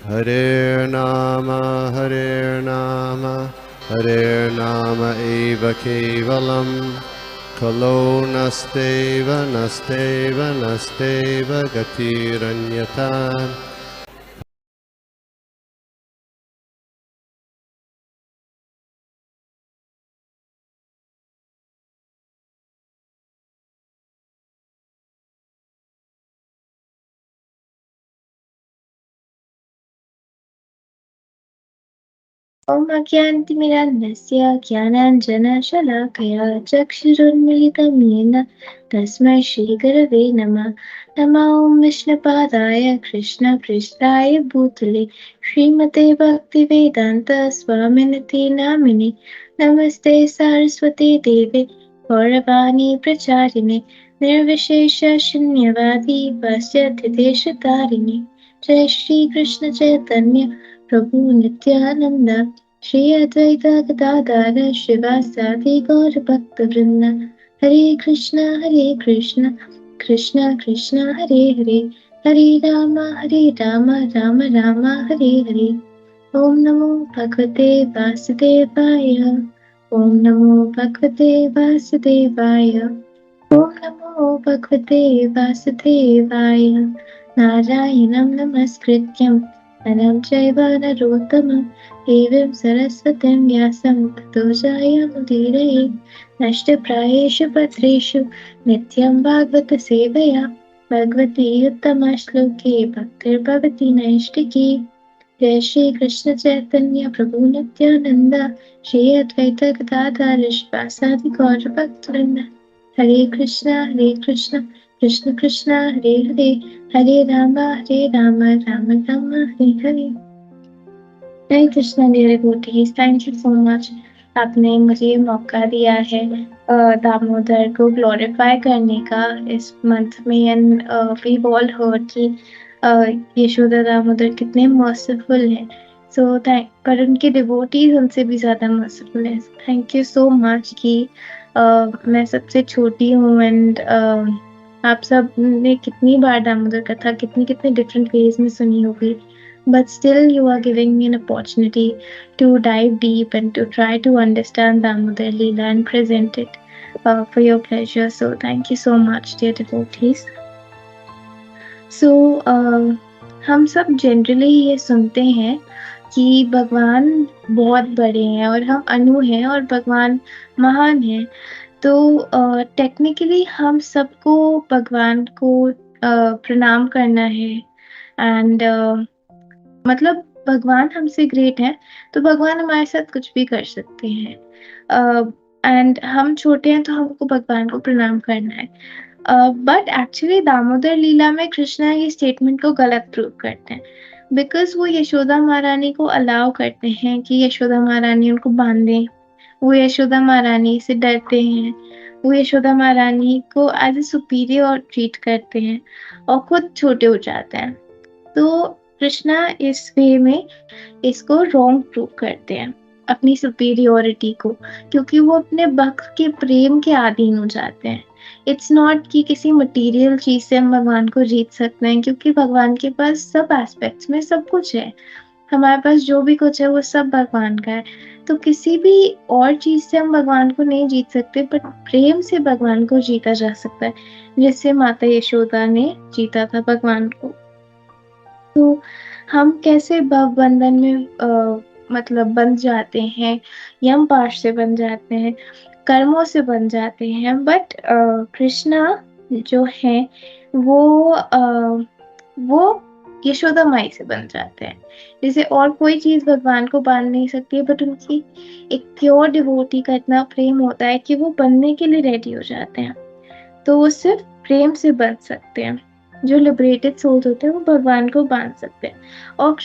Hare Nama eva kevalam, kalo nasteva nasteva nasteva gatiranyata. ॐ अज्ञानतिमिरान्धस्य ज्ञानाञ्जनशलाकया चक्षुरुन्मीलितं येन तस्मै श्रीगुरवे नमः। नमो ॐ विष्णुपादाय कृष्णपृष्ठाय भूतले श्रीमते भक्तिवेदान्त स्वामिनिति नामिने। नमस्ते सरस्वती देवे गौरवाणी प्रचारिणे निर्विशेष शून्यवादी पाश्चात्यदेशतारिणे। जय श्री कृष्ण चैतन्य प्रभु नित्यानंद श्री अद्वैत गदाधर श्रीवासादि गौर भक्त वृंद। हरे कृष्ण कृष्ण कृष्ण हरे हरे, हरे राम राम राम हरे हरे। ओम नमो भगवते वासुदेवाय, ओम नमो भगवते वासुदेवाय, ओम नमो भगवते वासुदेवाय। नारायणं नमस्कृत्यं नरं चैव नरोत्तमं देवीं सरस्वतीं व्यासं ततो जयमुदीरये। नष्टप्रायेषु पत्रेषु नित्यं भागवत सेवया भगवती उत्तमश्लोके भक्तिर्भवति नैष्टिकी। जय श्री कृष्ण चैतन्य प्रभु नित्यानंद श्री अद्वैत गदाधर श्रीवासादि गौर भक्तवृंद। Hare Krishna Krishna Krishna Hare Hare, Hare Ram Ram Ram Hare Hare. Hare Krishna dear devotees, thank you so much. आपने मुझे मौका दिया है दामोदर को ग्लोरीफाई करने का इस मंथ में। एंड वी ऑल हर्ड कि यशोदा दामोदर कितने मर्सीफुल हैं। सो थैंक, पर उनके डिवोटीज उनसे भी ज्यादा मर्सीफुल हैं। थैंक यू सो मच कि मैं सबसे छोटी हूँ। एंड आप सब ने कितनी बार दामोदर कथा कितनी डिफरेंट वेज में सुनी होगी, but still you are giving me an opportunity to dive deep and to try to understand Damodar Leela and present it for your pleasure. So thank you so much, dear devotees. So हम सब generally ये सुनते हैं कि भगवान बहुत बड़े हैं और हम अणु हैं और भगवान महान हैं। तो टेक्निकली हम सबको भगवान को प्रणाम करना है। एंड मतलब भगवान हमसे ग्रेट है तो भगवान हमारे साथ कुछ भी कर सकते हैं। एंड हम छोटे हैं तो हमको भगवान को प्रणाम करना है। बट एक्चुअली दामोदर लीला में कृष्णा ये स्टेटमेंट को गलत प्रूव करते हैं, बिकॉज वो यशोदा महारानी को अलाउ करते हैं कि यशोदा महारानी उनको बांधे। वो यशोदा महारानी से डरते हैं, वो यशोदा महारानी को एज ए सुपीरियर ट्रीट करते हैं और खुद छोटे हो जाते हैं। तो कृष्णा इस वे में इसको रॉन्ग प्रूव करते हैं अपनी सुपीरियोरिटी को, क्योंकि वो अपने भक्त के प्रेम के अधीन हो जाते हैं। इट्स नॉट कि किसी मटेरियल चीज से हम भगवान को जीत सकते हैं, क्योंकि भगवान के पास सब एस्पेक्ट्स में सब कुछ है। हमारे पास जो भी कुछ है वो सब भगवान का है। तो किसी भी और चीज से हम भगवान को नहीं जीत सकते, बट प्रेम से भगवान को जीता जा सकता है, जिससे माता यशोदा ने जीता था भगवान को। तो हम कैसे भव बंधन में मतलब बंध जाते हैं, यम पाश से बन जाते हैं, कर्मों से बन जाते हैं। बट कृष्णा जो है वो यशोदा माई से बन जाते हैं। जैसे और कोई चीज भगवान को बांध नहीं सकती, बट उनकी एक प्योर डिवोटी का इतना प्रेम होता है कि वो बनने के लिए रेडी हो जाते हैं। तो वो सिर्फ प्रेम से बन सकते हैं। जो लिबरेटेड सोल्स होते हैं वो भगवान को बांध सकते हैं। और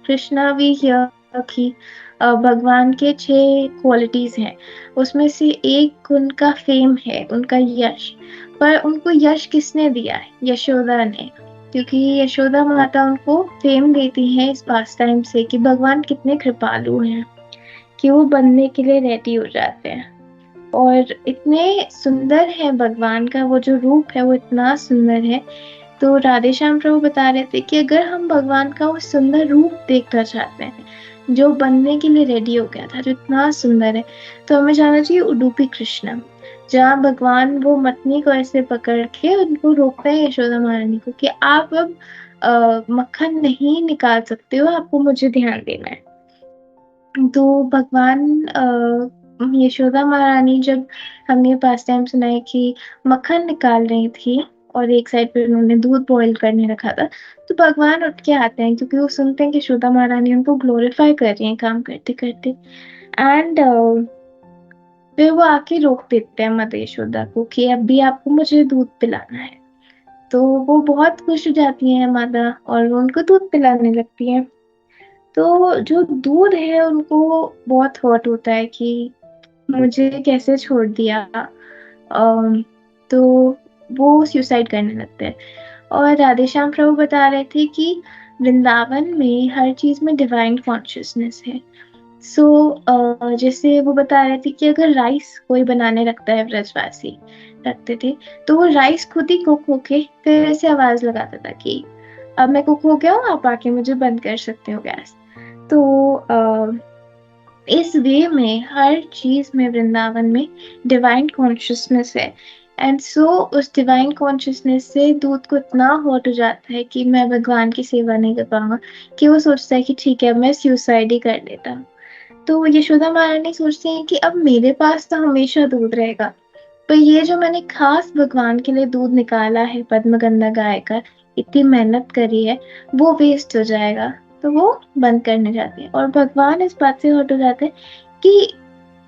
कृष्णा भी हियर कि भगवान के 6 क्वालिटीज हैं, उसमें से एक उनका फेम है, उनका यश। पर उनको यश किसने दिया है? यशोदा ने, क्योंकि यशोदा माता उनको फेम देती है इस पास टाइम से कि भगवान कितने कृपालु हैं, कि वो बनने के लिए रेडी हो जाते हैं। और इतने सुंदर है भगवान का वो जो रूप है, वो इतना सुंदर है तो राधे श्याम प्रभु बता रहे थे कि अगर हम भगवान का वो सुंदर रूप देखना चाहते हैं, जो बनने के लिए रेडी हो गया था, जो इतना सुंदर है, तो हमें जाना चाहिए उडुपी कृष्णा, जहाँ भगवान वो मथनी को ऐसे पकड़ के उनको रोकते हैं यशोदा महारानी को कि आप अब मक्खन नहीं निकाल सकते हो, आपको मुझे ध्यान देना है। तो भगवान यशोदा महारानी, जब हमने पास टाइम सुना है कि मक्खन निकाल रही थी और एक साइड पे उन्होंने दूध बॉईल करने रखा था, तो भगवान उठ के आते हैं क्योंकि वो सुनते हैं कि यशोदा महारानी उनको ग्लोरीफाई कर रही हैं काम करते करते। एंड फिर वो आके रोक देते हैं माता यशोदा को कि अब भी आपको मुझे दूध पिलाना है। तो वो बहुत खुश हो जाती हैं माता और वो उनको दूध पिलाने लगती हैं। तो जो दूध है उनको बहुत हर्ट होता है कि मुझे कैसे छोड़ दिया। तो वो सुसाइड करने लगते हैं। और राधे श्याम प्रभु बता रहे थे कि वृंदावन में हर चीज में डिवाइन कॉन्शियसनेस है। जैसे वो बता रहे थे कि अगर राइस कोई बनाने रखता है, ब्रजवासी रखते थे, तो वो राइस खुद ही कुक होके फिर ऐसे आवाज लगाता था कि अब मैं कुक हो गया हूँ, आप आके मुझे बंद कर सकते हो गैस। तो इस वे में हर चीज में वृंदावन में डिवाइन कॉन्शियसनेस है। एंड उस डिवाइन कॉन्शियसनेस से दूध को इतना हर्ट हो जाता है कि मैं भगवान की सेवा नहीं कर पाऊंगा, कि वो सोचता है कि ठीक है मैं सुसाइड ही कर लेता हूँ। तो यशोदा महारानी सोचती हैं कि अब मेरे पास तो हमेशा दूध रहेगा, पर ये जो मैंने खास भगवान के लिए दूध निकाला है, पद्मगंधा गाय का इतनी मेहनत करी है, वो वेस्ट हो जाएगा। तो वो बंद करने जाती है और भगवान इस बात से हट हो जाते हैं कि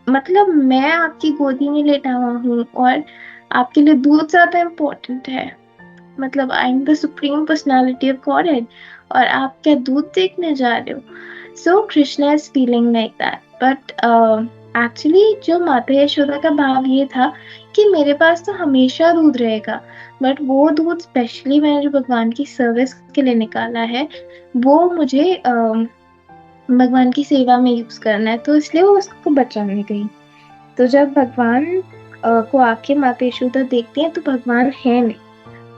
मतलब मैं आपकी गोदी में लेटा हुआ हूँ और आपके लिए दूध ज्यादा इम्पोर्टेंट है। मतलब I am the supreme personality of godhead और आप क्या दूध देखने जा रहे हो। So Krishna is feeling like that, but actually जो माता यशोदा का भाव ये था कि मेरे पास तो हमेशा दूध रहेगा, बट वो दूध स्पेशली मैंने जो भगवान की सर्विस के लिए निकाला है, वो मुझे भगवान की सेवा में यूज करना है, तो इसलिए वो उसको बचाने गई। तो जब भगवान को आके माता यशोदा देखती हैं तो भगवान है नहीं।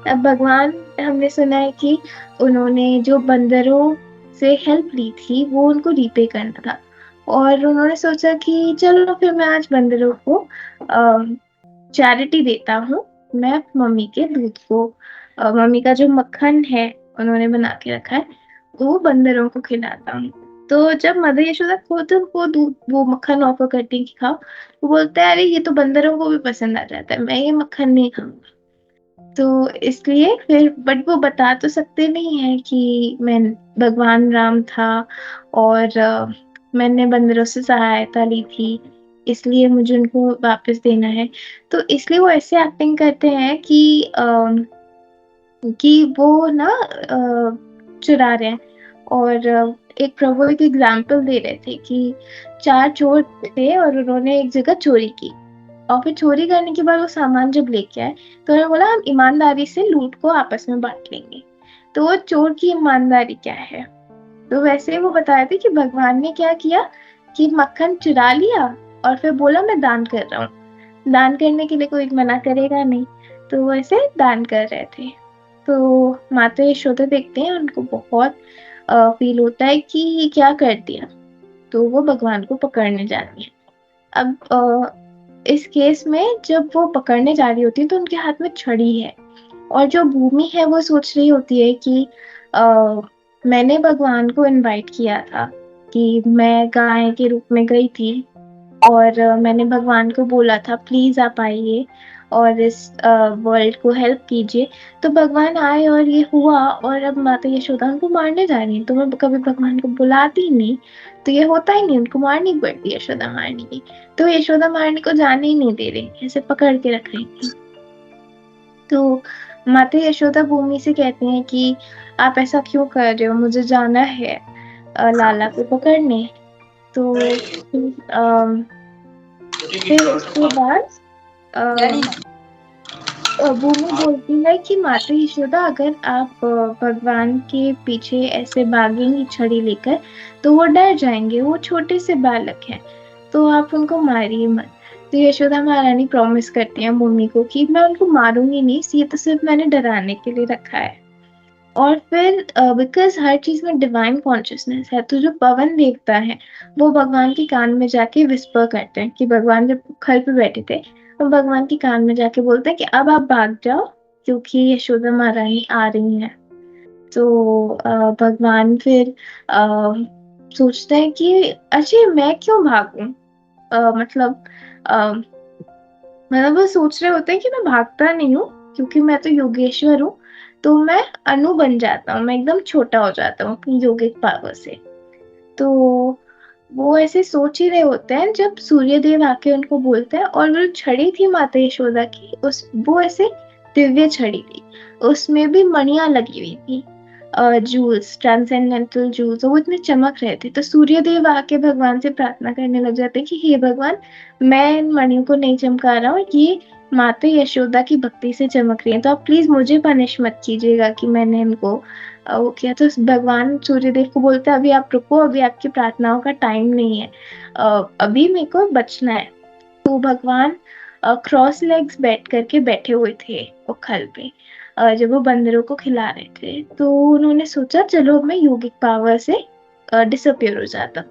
अब भगवान, हमने सुना है कि उन्होंने जो बंदरों से हेल्प ली थी वो उनको रीपे करना था, और उन्होंने सोचा कि चलो फिर मैं आज बंदरों को चैरिटी देता हूँ। मैं मम्मी के दूध को, मम्मी का जो मक्खन है उन्होंने बना के रखा है, वो बंदरों को खिलाता हूँ। तो जब मदर यशोदा खुद उनको दूध वो मक्खन ऑफर करती है कि खाओ, वो बोलता है अरे ये तो बंदरों को भी पसंद आ जाता है, मैं ये मक्खन नहीं खाऊंगा। तो इसलिए फिर बट वो बता तो सकते नहीं है कि मैं भगवान राम था और मैंने बंदरों से सहायता ली थी, इसलिए मुझे उनको वापस देना है। तो इसलिए वो ऐसे एक्टिंग करते हैं कि वो ना चुरा रहे हैं। और एक प्रभु एक एग्जाम्पल दे रहे थे कि 4 चोर थे और उन्होंने एक जगह चोरी की, और फिर चोरी करने के बाद वो सामान जब लेके आए तो उन्होंने बोला हम ईमानदारी से लूट को आपस में बांट लेंगे। तो वो चोर की ईमानदारी क्या है। तो वैसे वो बताए थे कि भगवान ने क्या किया कि मक्खन चुरा लिया और फिर बोला मैं दान कर रहा हूँ। दान करने के लिए कोई मना करेगा नहीं, तो वो ऐसे दान कर रहे थे। तो माता यशोदा देखते हैं, उनको बहुत फील होता है कि ये क्या कर दिया, तो वो भगवान को पकड़ने जाती है। अब इस केस में जब वो पकड़ने जा रही होती है तो उनके हाथ में छड़ी है, और जो भूमि है वो सोच रही होती है कि मैंने भगवान को इनवाइट किया था, कि मैं गाय के रूप में गई थी और मैंने भगवान को बोला था प्लीज आप आइए और इस वर्ल्ड को हेल्प कीजिए। तो भगवान आए और ये हुआ, और अब माता यशोदा उनको मारने जा रही है, तो मैं कभी भगवान को बुलाती ही नहीं, तो ये होता ही नहीं, उनको मारनी पड़ती है यशोदा मारनी की। तो यशोदा मारनी को जाने ही नहीं दे रही, ऐसे पकड़ के रख रही थी। तो माता यशोदा भूमि से कहती हैं कि आप ऐसा क्यों कर रहे हो, मुझे जाना है लाला को पकड़ने। तो फिर उसके बाद भूमि बोलती है कि माता यशोदा अगर आप भगवान के पीछे ऐसे भागेंगी छड़ी लेकर तो वो डर जाएंगे, वो छोटे से बालक हैं, तो आप उनको मारिए मत। तो यशोदा महारानी प्रॉमिस करती हैं भूमि को कि मैं उनको मारूंगी नहीं, ये तो सिर्फ मैंने डराने के लिए रखा है। और फिर बिकॉज हर चीज में डिवाइन कॉन्शियसनेस है, तो जो पवन देवता है वो भगवान के कान में जाके विस्पर करते हैं कि भगवान जब खल पे बैठे थे वो भगवान के कान में जाके बोलते हैं कि अब आप भाग जाओ क्योंकि यशोदा महारानी आ रही है। तो भगवान फिर सोचते हैं कि अच्छा मैं क्यों भागूं। मतलब मतलब वो सोच रहे होते हैं कि मैं भागता नहीं हूँ क्योंकि मैं तो योगेश्वर हूँ, तो मैं अनु बन जाता हूँ, मैं एकदम छोटा हो जाता हूँ अपनी योगिक पावर से। तो वो ऐसे सोच ही रहे होते हैं जब सूर्यदेव आके उनको बोलते हैं, और वो छड़ी थी माता यशोदा की, उस वो ऐसे दिव्य छड़ी थी, उसमें भी मणियां लगी हुई थी, जूल्स, ट्रांसेंडेंटल जूल्स, वो इतने चमक रहे थे। तो सूर्यदेव आके भगवान से प्रार्थना करने लग जाते हैं कि हे भगवान, मैं इन मणियों को नहीं चमका रहा हूँ, ये माता यशोदा की भक्ति से चमक रही है, तो आप प्लीज मुझे पनिश मत कीजिएगा कि मैंने इनको वो किया। तो भगवान सूर्यदेव को बोलते हैं अभी आप रुको, अभी आपकी प्रार्थनाओं का टाइम नहीं है, अभी मेरे को बचना है। तो भगवान क्रॉस लेग्स बैठ करके बैठे हुए थे वो खल पे, जब वो बंदरों को खिला रहे थे, तो उन्होंने सोचा चलो अब मैं योगिक पावर से डिसअपियर हो जाता हूँ,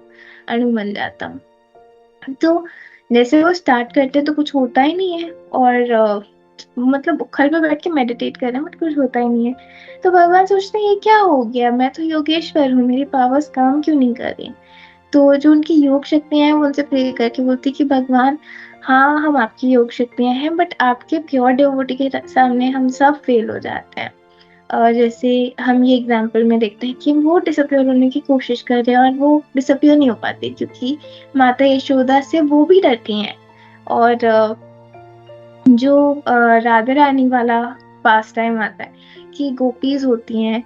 अणु बन जाता हूँ। तो जैसे वो स्टार्ट करते तो कुछ होता ही नहीं है, और मतलब खल पे बैठ के मेडिटेट कर रहे हैं बट कुछ होता ही नहीं है। तो भगवान सोचते हैं ये क्या हो गया, मैं तो योगेश्वर हूँ, मेरी पावर्स काम क्यों नहीं कर रही। तो जो उनकी योग शक्तियां हैं वो उनसे प्रे करके बोलती कि भगवान, हाँ हम आपकी योग शक्तियां हैं बट आपके प्योर डिवोटी के सामने हम सब फेल हो जाते हैं। जैसे हम ये एग्जाम्पल में देखते हैं कि वो डिसअपियर होने की कोशिश कर रहे हैं और वो डिसअपियर नहीं हो पाते क्योंकि माता यशोदा से वो भी डरती हैं। और जो राधा रानी वाला पास टाइम आता है कि गोपीज होती हैं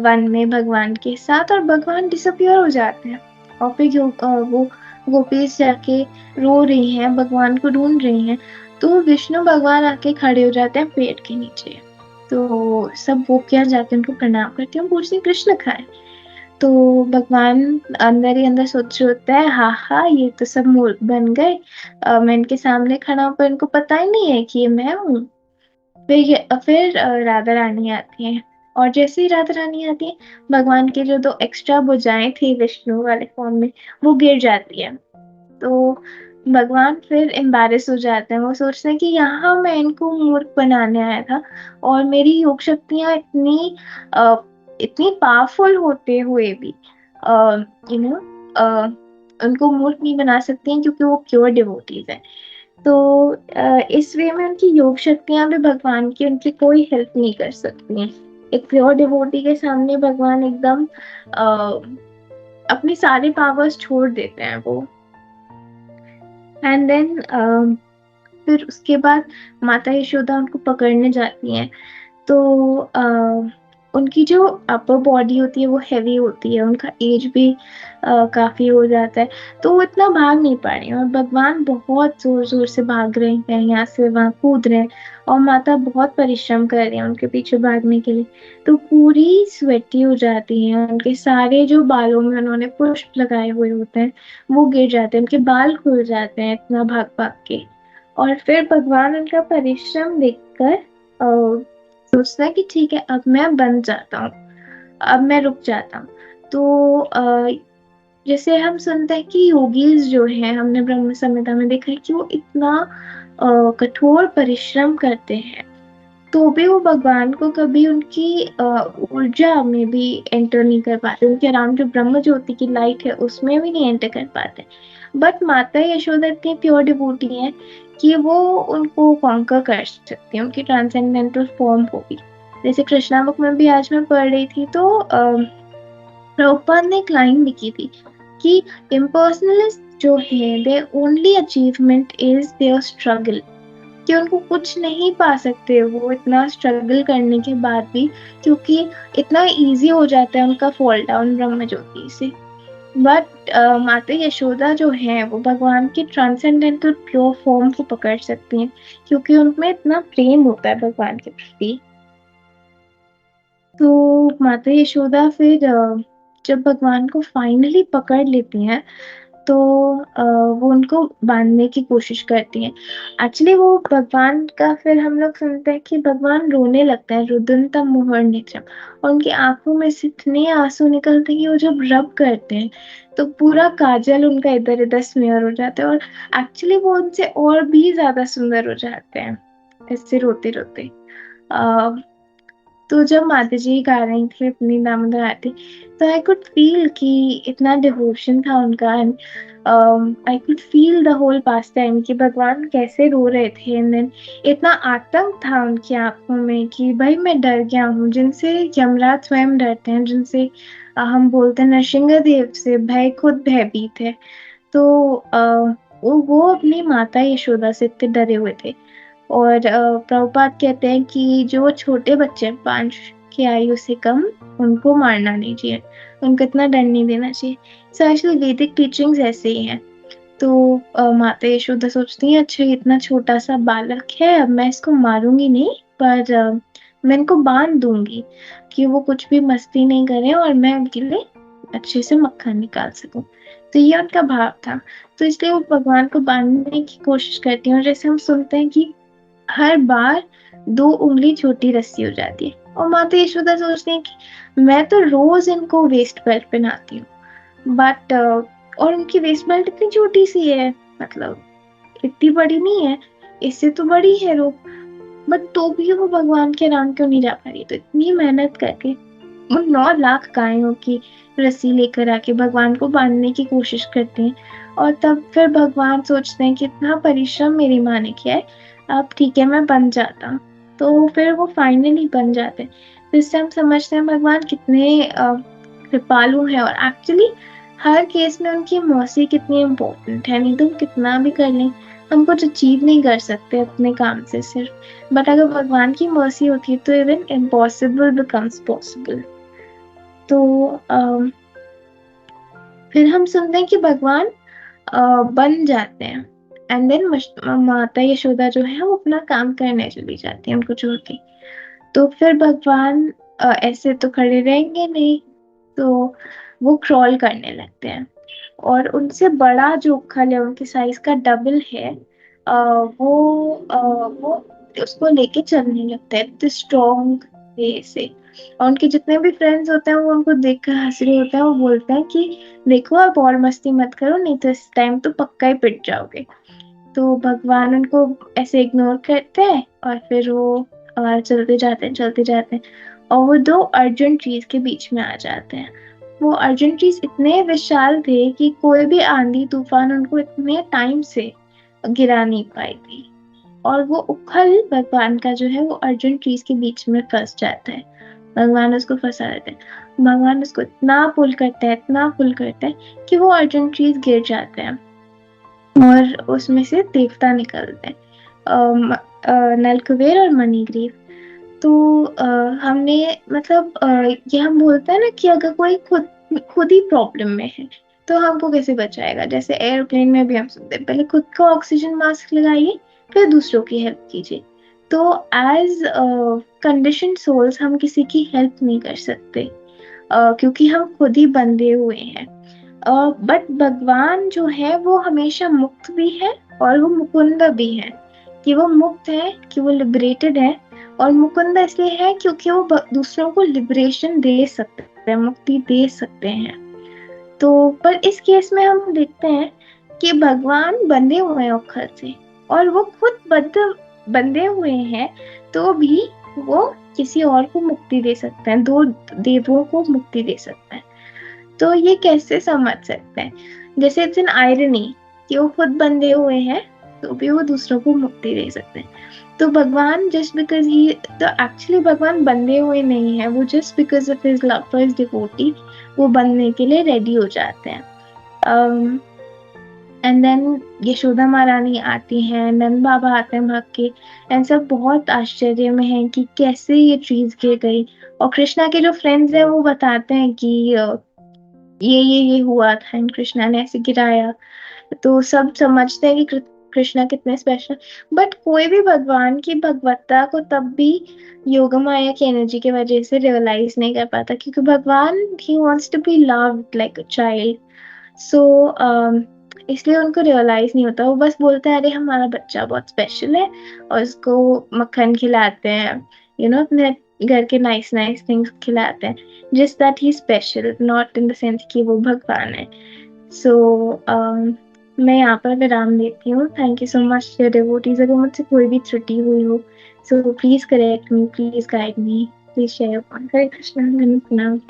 वन में भगवान के साथ और भगवान डिसअपियर हो जाते हैं, और फिर वो गोपीज जाके रो रही हैं, भगवान को ढूंढ रही हैं, तो विष्णु भगवान आके खड़े हो जाते हैं पेड़ के नीचे। तो सब गोपियां जाके उनको प्रणाम करती हैं, पूछती हैं कृष्ण कहाँ है। तो भगवान अंदर ही अंदर सोच रहे होता है हाँ हाँ ये तो सब मूर्ख बन गए, मैं इनके सामने खड़ा हूं पर इनको पता ही नहीं है कि ये मैं हूँ। फिर राधा रानी आती हैं, और जैसे ही राधा रानी आती है भगवान के जो दो एक्स्ट्रा भुजाएं थी विष्णु वाले फॉर्म में वो गिर जाती है। तो भगवान फिर एम्बैरेस हो जाते हैं, वो सोचते हैं कि यहाँ मैं इनको मूर्ख बनाने आया था और मेरी योग शक्तियाँ इतनी इतनी पावरफुल होते हुए भी यू नो उनको मूर्ख नहीं बना सकती हैं क्योंकि वो प्योर डिवोटीज हैं। तो इस वे में उनकी योग शक्तियां भी भगवान की उनकी कोई हेल्प नहीं कर सकती हैं। एक प्योर डिवोटी के सामने भगवान एकदम अपने सारे पावर्स छोड़ देते हैं वो। एंड देन फिर उसके बाद माता यशोदा उनको पकड़ने जाती हैं। तो उनकी जो अपर बॉडी होती है वो हैवी होती है, उनका एज भी काफी हो जाता है, तो वो इतना भाग नहीं पा रही हैं, और भगवान बहुत जोर जोर से भाग रहे हैं, यहाँ से वहां कूद रहे हैं, और माता बहुत परिश्रम कर रही है उनके पीछे भागने के लिए। तो पूरी स्वेटी हो जाती है, उनके सारे जो बालों में उन्होंने पुष्प लगाए हुए होते हैं वो गिर जाते हैं, उनके बाल खुल जाते हैं इतना भाग भाग के। और फिर भगवान उनका परिश्रम देखकर सोचता है कि ठीक है अब मैं बन जाता हूँ, अब मैं रुक जाता हूँ। तो जैसे हम सुनते हैं कि योगीज जो हैं, हमने ब्रह्म संहिता में देखा है कि वो इतना कठोर परिश्रम करते हैं तो भी वो भगवान को कभी उनकी ऊर्जा में भी एंटर नहीं कर पाते, उनके अराउंड जो ब्रह्म ज्योति की लाइट है उसमें भी नहीं एंटर कर पाते। बट माता यशोदा इतनी प्योर डिवोटी है कि वो उनको कॉन्कर कर सकती है, उनकी ट्रांसेंडेंटल फॉर्म को भी। जैसे कृष्णा बुक में भी आज मैं पढ़ रही थी तो प्रभुपाद ने एक लाइन लिखी थी कि इम्पर्सनलिस्ट जो है their only achievement is their struggle, कि उनको कुछ नहीं पा सकते वो इतना स्ट्रगल करने के बाद भी, क्योंकि इतना इजी हो जाता है उनका फॉल डाउन ब्रह्म ज्योति से। बट माता यशोदा जो है वो भगवान की ट्रांसेंडेंटल प्योर फॉर्म को पकड़ सकती हैं क्योंकि उनमें इतना प्रेम होता है भगवान के प्रति। तो माता यशोदा फिर जब भगवान को फाइनली पकड़ लेती हैं तो वो उनको बांधने की कोशिश करती हैं। एक्चुअली वो भगवान का फिर हम लोग सुनते हैं कि भगवान रोने लगते हैं, रुदंतम मुहुर्नित्रम, और उनकी आंखों में से इतने आंसू निकलते हैं कि वो जब रब करते हैं तो पूरा काजल उनका इधर इधर स्मेयर हो जाता है, और एक्चुअली वो उनसे और भी ज्यादा सुंदर हो जाते हैं ऐसे रोते रोते। तो जब माता जी गा रही थी अपनी दामोदर आरती, तो आई कुड फील कि इतना डिवोशन था उनका, and I could feel the whole pass time कि भगवान कैसे रो रहे थे, एंड देन इतना आतंक था उनकी आंखों में कि भाई मैं डर गया हूँ, जिनसे यमराज स्वयं डरते हैं, जिनसे हम बोलते हैं नरसिंह देव से भय खुद भयभीत है। तो वो अपनी माता यशोदा से इतने डरे हुए थे। और प्रभुपाद कहते हैं कि जो छोटे बच्चे हैं 5 की आयु से कम, उनको मारना नहीं चाहिए, उनको इतना डर नहीं देना चाहिए। सो एक्चुअली वैदिक टीचिंग्स ऐसे ही हैं। तो माता यशोदा सोचती है अच्छा इतना छोटा सा बालक है, अब मैं इसको मारूंगी नहीं, पर मैं इनको बांध दूंगी कि वो कुछ भी मस्ती नहीं करे और मैं उनके लिए अच्छे से मक्खन निकाल सकूं। तो ये उनका भाव था। तो इसलिए वो भगवान को बांधने की कोशिश करती है, और जैसे हम सुनते हैं कि हर बार 2 उंगली छोटी रस्सी हो जाती है, और माता यशोदा सोचती है कि मैं तो रोज इनको वेस्ट बेल्ट पहनाती हूँ, बट और उनकी वेस्ट बेल्ट इतनी छोटी सी है, मतलब इतनी बड़ी नहीं है, इससे तो बड़ी है रोप, बट तो भी वो भगवान के नाम क्यों नहीं जा पा रही। तो इतनी मेहनत करके वो 9 लाख गायों की रस्सी लेकर आके भगवान को बांधने की कोशिश करते हैं, और तब फिर भगवान सोचते हैं कि इतना परिश्रम मेरी माँ ने किया है, अब ठीक है मैं बन जाता हूँ। तो फिर वो फाइनली बन जाते हैं। तो इससे हम समझते हैं भगवान कितने कृपालु हैं, और एक्चुअली हर केस में उनकी मर्सी कितनी इम्पोर्टेंट है। नहीं तो हम कितना भी कर लें, हम कुछ अचीव नहीं कर सकते अपने काम से सिर्फ, बट अगर भगवान की मर्सी होती है तो इवन इम्पॉसिबल बिकम्स पॉसिबल। तो फिर हम सुनते हैं कि भगवान बन जाते हैं, एंड देन माता यशोदा जो है वो अपना काम करने चली जाती है उनको छोड़ के। तो फिर भगवान ऐसे तो खड़े रहेंगे नहीं, तो वो क्रॉल करने लगते हैं, और उनसे बड़ा जो खल है उनके साइज का डबल है, वो उसको लेके चलने लगता है इतने स्ट्रॉन्ग वे से। और उनके जितने भी फ्रेंड्स होते हैं वो उनको देखकर हंस रहे होते हैं, वो बोलते हैं कि देखो आप और मस्ती मत करो, नहीं तो इस टाइम तो पक्का ही पिट जाओगे। तो भगवान उनको ऐसे इग्नोर करते हैं, और फिर वो चलते जाते हैं चलते जाते हैं, और वो 2 अर्जुन ट्रीज के बीच में आ जाते हैं। वो अर्जुन ट्रीज इतने विशाल थे कि कोई भी आंधी तूफान उनको इतने टाइम से गिरा नहीं पाई थी, और वो उखल भगवान का जो है वो अर्जुन ट्रीज के बीच में फंस जाता है। भगवान उसको फंसा देते हैं, भगवान उसको इतना पुल करते हैं इतना पुल करते हैं कि वो अर्जुन ट्रीज गिर जाते हैं, और उसमें से देवता निकलते हैं, नलकुबेर और मणिग्रीव। तो हमने मतलब ये हम बोलते हैं ना कि अगर कोई खुद खुद ही प्रॉब्लम में है तो हमको कैसे बचाएगा। जैसे एयरप्लेन में भी हम सुनते हैं पहले खुद का ऑक्सीजन मास्क लगाइए, फिर दूसरों की हेल्प कीजिए। तो एज कंडीशन सोल्स हम किसी की हेल्प नहीं कर सकते, क्योंकि हम खुद ही बंधे हुए हैं। बट भगवान जो है वो हमेशा मुक्त भी है, और वो मुकुंद भी है, कि वो मुक्त है, कि वो लिबरेटेड है, और मुकुंद इसलिए है क्योंकि वो दूसरों को लिबरेशन दे सकते हैं, मुक्ति दे सकते हैं। तो पर इस केस में हम देखते हैं कि भगवान बंधे हुए हैं उखल से, और वो खुद बंधे हुए हैं, तो भी वो किसी और को मुक्ति दे सकते हैं, 2 देवों को मुक्ति दे सकते हैं। तो ये कैसे समझ सकते हैं, जैसे इट्स एन आयरनी कि वो खुद बंधे हुए हैं तो भी वो दूसरों को मुक्ति दे सकते हैं। तो भगवान जस्ट बिकॉज ही, तो एक्चुअली भगवान बंधे हुए नहीं है, वो just because of his love for his devotee वो बनने के लिए रेडी हो जाते हैं। एंड देन यशोदा महारानी आती हैं, नंद बाबा आते हैं भाग के, एंड सब बहुत आश्चर्य में है कि कैसे ये ट्रीज गिर गई। और कृष्णा के जो फ्रेंड्स हैं वो बताते हैं कि ये हुआ था, एंड कृष्णा ने ऐसे गिराया। तो सब समझते हैं कि कृष्णा कितने स्पेशल, बट कोई भी भगवान की भगवत्ता को तब भी योगमाया की एनर्जी की वजह से रियलाइज नहीं कर पाता, क्योंकि भगवान ही wants to be loved like a child. So इसलिए उनको रियलाइज नहीं होता, वो बस बोलते हैं अरे हमारा बच्चा बहुत स्पेशल है, और उसको मक्खन खिलाते हैं, अपने घर के नाइस नाइस थिंग्स खिलाते हैं, just that he special, not in the sense कि वो भगवान है। सो मैं यहाँ पर विराम देती हूँ। Thank you so much devotees, अगर मुझसे कोई भी त्रुटि हुई हो, so please correct me, please guide me, please share. Hare Krishna, धन्यवाद।